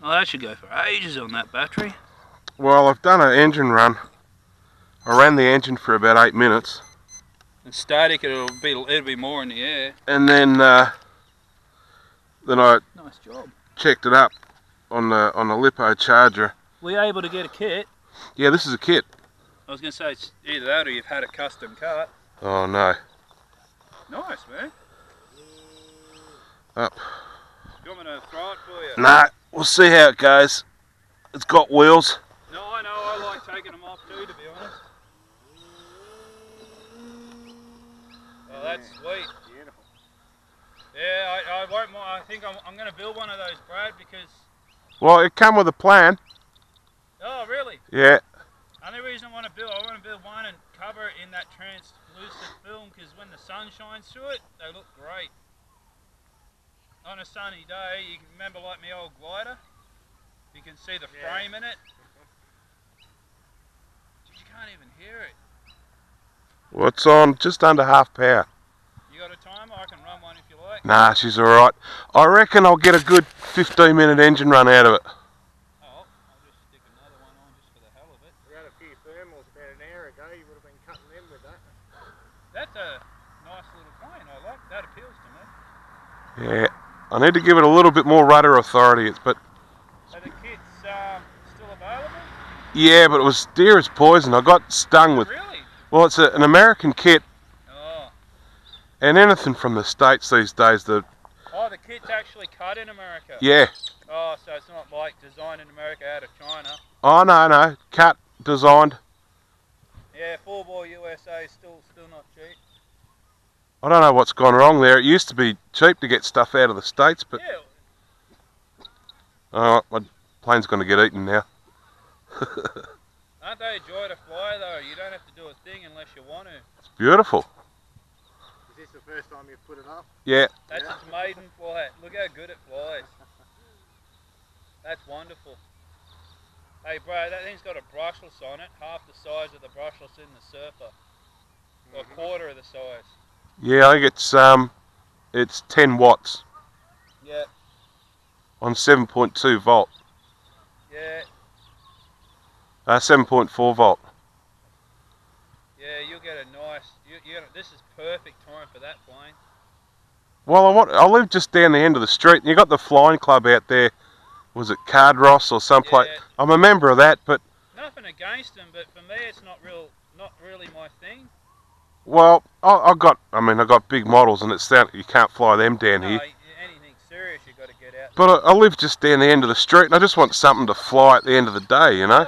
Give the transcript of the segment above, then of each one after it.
Oh, that should go for ages on that battery. Well, I've done an engine run. I ran the engine for about 8 minutes. And static, it'll be more in the air. And then I Nice job. checked it up on the LiPo charger. Were you able to get a kit? Yeah, this is a kit. I was going to say it's either that or you've had a custom cut. Oh no. Nice, man. Up. You want me to throw it for you? Nah, we'll see how it goes. It's got wheels. No, I know. I like taking them off too, to be honest. Oh, that's sweet. Beautiful. Yeah, I won't mind. I think I'm going to build one of those, Brad, because... Well, it come with a plan. Oh, really? Yeah. Only reason I want to build one and cover it in that translucent film, because when the sun shines through it, they look great. On a sunny day, you can remember like my old glider? You can see the frame in it. You can't even hear it. Well, it's on just under half power. You got a timer? I can run one if you like. Nah, she's alright. I reckon I'll get a good 15-minute engine run out of it. Oh, I'll just stick another one on just for the hell of it. We had a few thermals about an hour ago, you would have been cutting them with that. That's a nice little plane. I like that. Appeals to me. Yeah. I need to give it a little bit more rudder authority, but... Are the kits still available? Yeah, but it was dear as poison. I got stung with... Really? Well, it's an American kit. Oh. And anything from the States these days, Oh, the kit's actually cut in America? Yeah. Oh, so it's not like designed in America out of China? Oh, no. Cut, designed. Yeah, 4-ball USA is still not cheap. I don't know what's gone wrong there. It used to be cheap to get stuff out of the States, but... Yeah. Oh, my plane's going to get eaten now. Aren't they a joy to fly though? You don't have to do a thing unless you want to. It's beautiful. Is this the first time you've put it up? Yeah. That's its maiden flight. Look how good it flies. That's wonderful. Hey bro, that thing's got a brushless on it, half the size of the brushless in the Surfer. Or a quarter of the size. Yeah, I think it's 10 watts Yeah. on 7.2 volt. Yeah. 7.4 volt. Yeah, you'll get a nice... this is perfect time for that plane. Well, I live just down the end of the street, and you got the flying club out there. Was it Cardross or someplace? Yeah. I'm a member of that, but... Nothing against them, but for me it's not really my thing. Well, I got big models, and it's down, you can't fly them down here. Anything serious you got to get out. But I live just down the end of the street, and I just want something to fly at the end of the day, you know?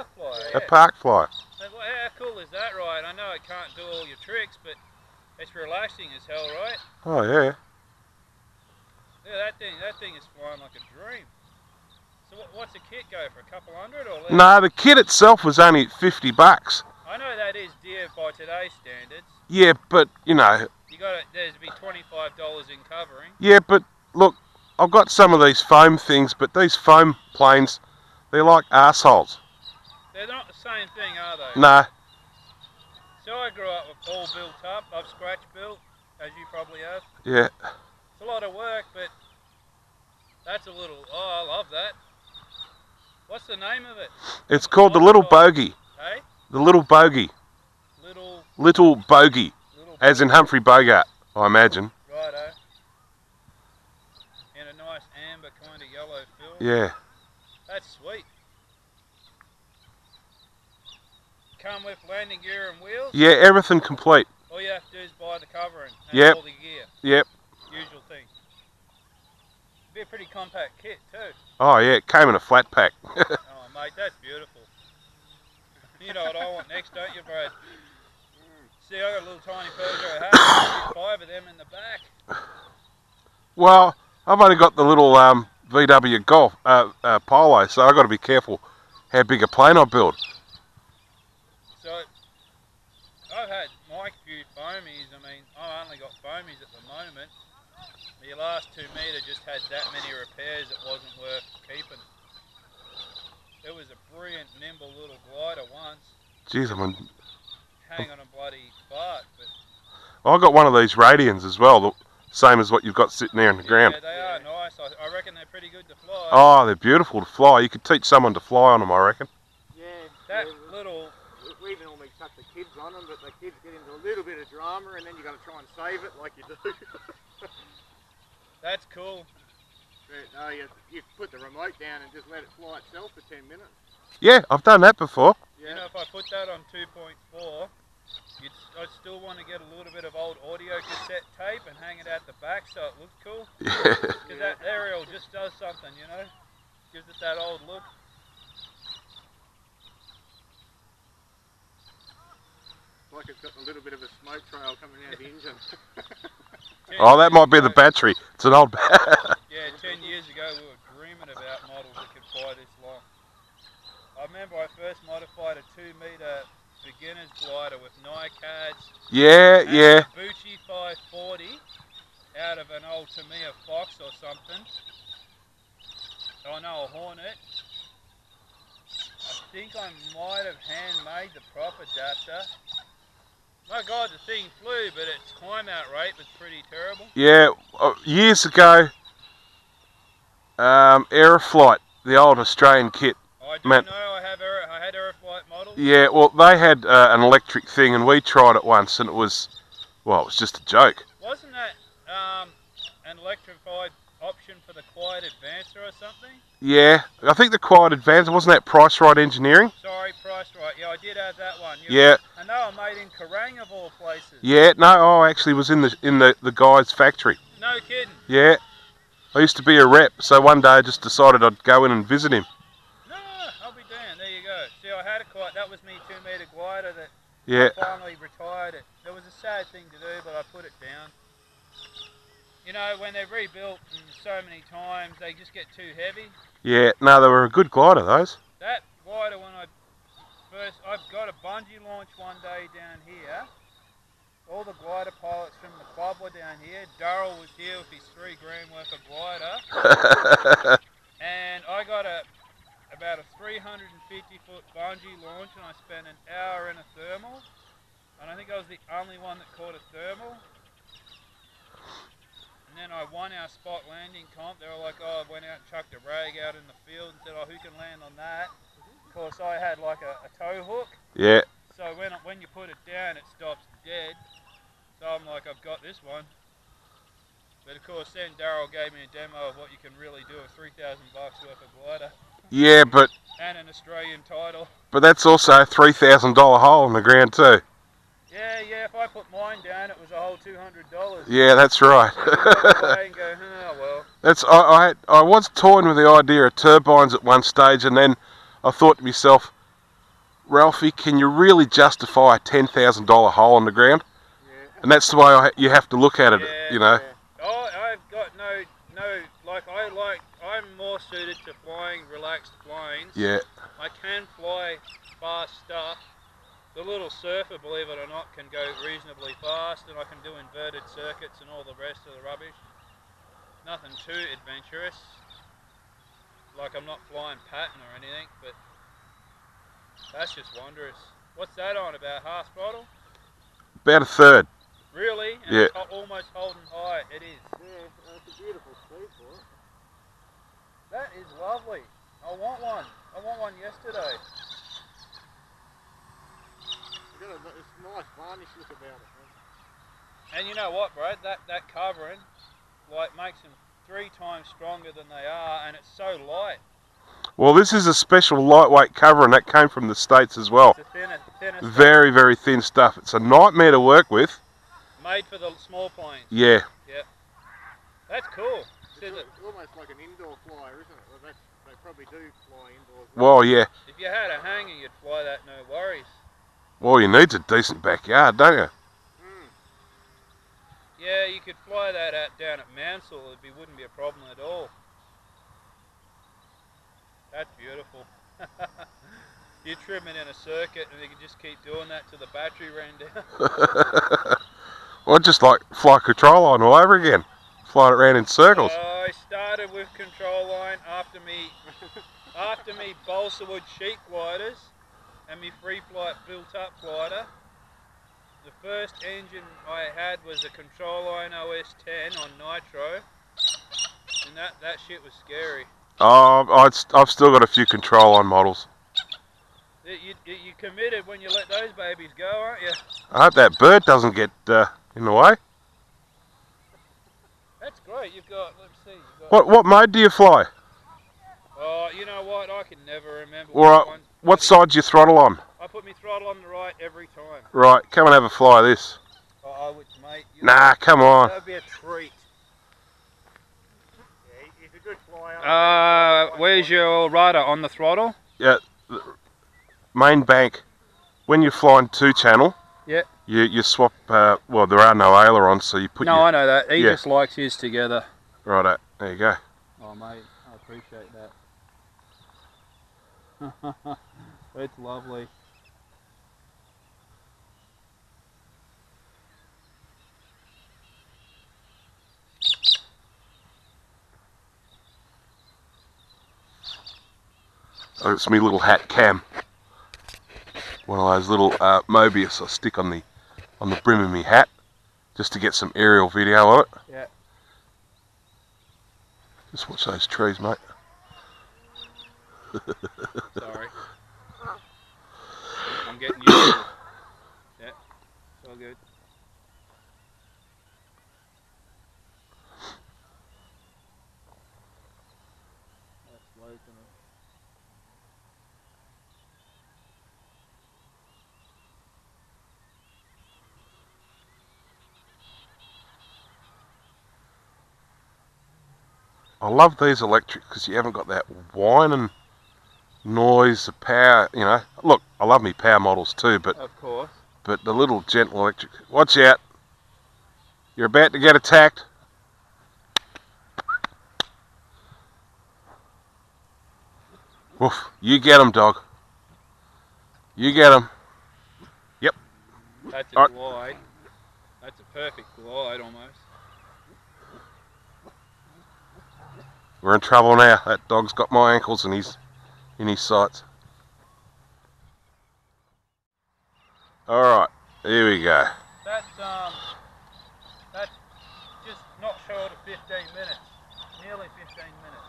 A park fly. How cool is that, right? I know it can't do all your tricks, but it's relaxing as hell, right? Oh yeah. Yeah, that thing is flying like a dream. So what's the kit go for? A couple hundred or less? No, the kit itself was only $50. I know that is dear by today's standards. Yeah, but you know. There's be $25 in covering. Yeah, but look, I've got some of these foam things, but these foam planes, they're like arseholes. They're not the same thing, are they? Nah. So I grew up with all built up. I've scratch built, as you probably have. Yeah. It's a lot of work, but that's a little... Oh, I love that. What's the name of it? It's called the Little Bogie. Hey? The Little Bogie. Little Bogie. As in Humphrey Bogart, I imagine. Righto. In a nice amber kind of yellow film. Yeah. That's sweet. Come with landing gear and wheels? Yeah, everything complete. All you have to do is buy the covering and Yep. all the gear. Yep. Usual thing. Be a pretty compact kit too. Oh yeah, it came in a flat pack. Oh mate, that's beautiful. You know what I want next, don't you, Brad? See, I got a little tiny Peugeot hat, 5 of them in the back. Well, I've only got the little VW Golf Polo, so I've got to be careful how big a plane I build. So, I've had my few foamies. I mean, I only got foamies at the moment. The last 2 metre just had that many repairs, it wasn't worth keeping. It was a brilliant, nimble little glider once. Jeez, Hang on a bloody fart, but... I got one of these Radians as well, the same as what you've got sitting there in the ground. Yeah, they are nice. I reckon reckon they're pretty good to fly. Oh, they're beautiful to fly. You could teach someone to fly on them, I reckon. Yeah. That yeah, little... We normally chuck the kids on them, but the kids get into a little bit of drama and then you got to try and save it like you do. That's cool. But no, you put the remote down and just let it fly itself for 10 minutes. Yeah, I've done that before. Yeah. You know, if I put that on 2.4, I'd still want to get a little bit of old audio cassette tape and hang it out the back so it looks cool. Yeah. Because that aerial just does something, you know? Gives it that old look. Like it's got a little bit of a smoke trail coming out of the engine. Oh, that might be the battery. It's an old Yeah, 10 years ago we were dreaming about models that could fly this long. I remember I first modified a 2-metre beginner's glider with NICADs. Yeah, yeah. A Bogie 540 out of an old Tamiya Fox or something. Oh no, a Hornet. I think I might have handmade the prop adapter. My God, the thing flew, but its climb out rate was pretty terrible. Yeah, years ago, Aeroflight, the old Australian kit. I do know I had Aeroflight models. Yeah, well, they had an electric thing, and we tried it once, and it was just a joke. Wasn't that an electrified option for the Quiet Advancer or something? Yeah, I think the Quiet Advancer, wasn't that Price Right Engineering? Sorry, Price Right. Yeah, I did have that one. Yeah. And they were made in Kerrang of all places. Yeah, no, I actually was in the guy's factory. No kidding. Yeah. I used to be a rep, so one day I just decided I'd go in and visit him. No, I'll be damned. There you go. See, I had that was me 2-metre glider that Yeah. I finally retired it. It was a sad thing to do, but I put it down. You know, when they're rebuilt so many times, they just get too heavy. Yeah, no, they were a good glider, those. That glider, when I've got a bungee launch one day down here. All the glider pilots from the club were down here. Darryl was here with his $3 grand worth of glider. And I got about a 350-foot bungee launch, and I spent an hour in a thermal. And I think I was the only one that caught a thermal. And then I won our spot landing comp. They were like, oh, I went out and chucked a rag out in the field and said, oh, who can land on that? Of course, I had like a tow hook. Yeah. So when you put it down, it stops dead. So I'm like, I've got this one. But of course, then Darryl gave me a demo of what you can really do with $3,000 worth of glider. Yeah, but... And an Australian title. But that's also a $3,000 hole in the ground too. Yeah, if I put mine down, it was a whole $200. Yeah, that's right. And go, oh, well. I was toying with the idea of turbines at one stage, and then I thought to myself, Ralphie, can you really justify a $10,000 hole in the ground? Yeah. And that's the way you have to look at it, you know. Yeah. Oh, I've got I'm more suited to flying relaxed planes. Yeah. I can fly fast stuff. The little surfer, believe it or not, can go reasonably fast, and I can do inverted circuits and all the rest of the rubbish. Nothing too adventurous. Like I'm not flying pattern or anything, but that's just wondrous. What's that on, about half throttle? About a third. Really? And Yeah. It's almost holding high. It is. Yeah, it's a beautiful speed for it. That is lovely. I want one. I want one yesterday. It's got a nice varnish look about it, man. And you know what, bro? That covering makes them 3 times stronger than they are, and it's so light. Well, this is a special lightweight cover, and that came from the States as well. It's a thinner stuff. Very, very thin stuff. It's a nightmare to work with. Made for the small planes. Yeah. Yep. That's cool. It's almost like an indoor flyer, isn't it? Well, they probably do fly indoors. Well, yeah. If you had a hangar, you'd fly that, no worries. Well, you need a decent backyard, don't you? Yeah, you could fly that out down at Mansell. Wouldn't be a problem at all. That's beautiful. You trim it in a circuit, and you can just keep doing that till the battery ran down. Well, just like fly control line all over again. Flying it around in circles. I started with control line after me balsa wood sheet gliders and me free flight built up glider. The first engine I had was a control line OS 10 on nitro, and and that shit was scary. Oh, I've still got a few control on models. You committed when you let those babies go, aren't you? I hope that bird doesn't get in the way. That's great. You've got, let's see. You've got, What mode do you fly? oh, you know what? I can never remember Or one's what bloody- side's your throttle on? I put my throttle on the right every time. Right, come and have a fly of this. Oh, I would, mate. Nah, come on. That would be a treat. Yeah, he's a good flyer. Where's your rudder on the throttle? Yeah, main bank. When you're flying 2-channel, Yeah. you swap. Well, there are no ailerons, so you put. No, your, I know that. He yeah. just likes his together. Right, there you go. Oh, mate, I appreciate that. It's lovely. Oh, it's me little hat cam. One of those little Mobius I stick on the brim of my hat, just to get some aerial video of it. Yeah. Just watch those trees, mate. Sorry. I'm getting used to it. Yeah, it's all good. That's low for me. I love these electric because you haven't got that whining noise, the power, you know. Look, I love me power models too, but Of course. the little gentle electric. Watch out. You're about to get attacked. Woof. You get him, dog. You get him. Yep. That's a glide. That's a perfect glide almost. We're in trouble now. That dog's got my ankles and he's in his sights. Alright, here we go. That's just not short of 15 minutes. Nearly 15 minutes.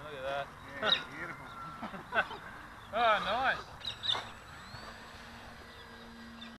Look at that.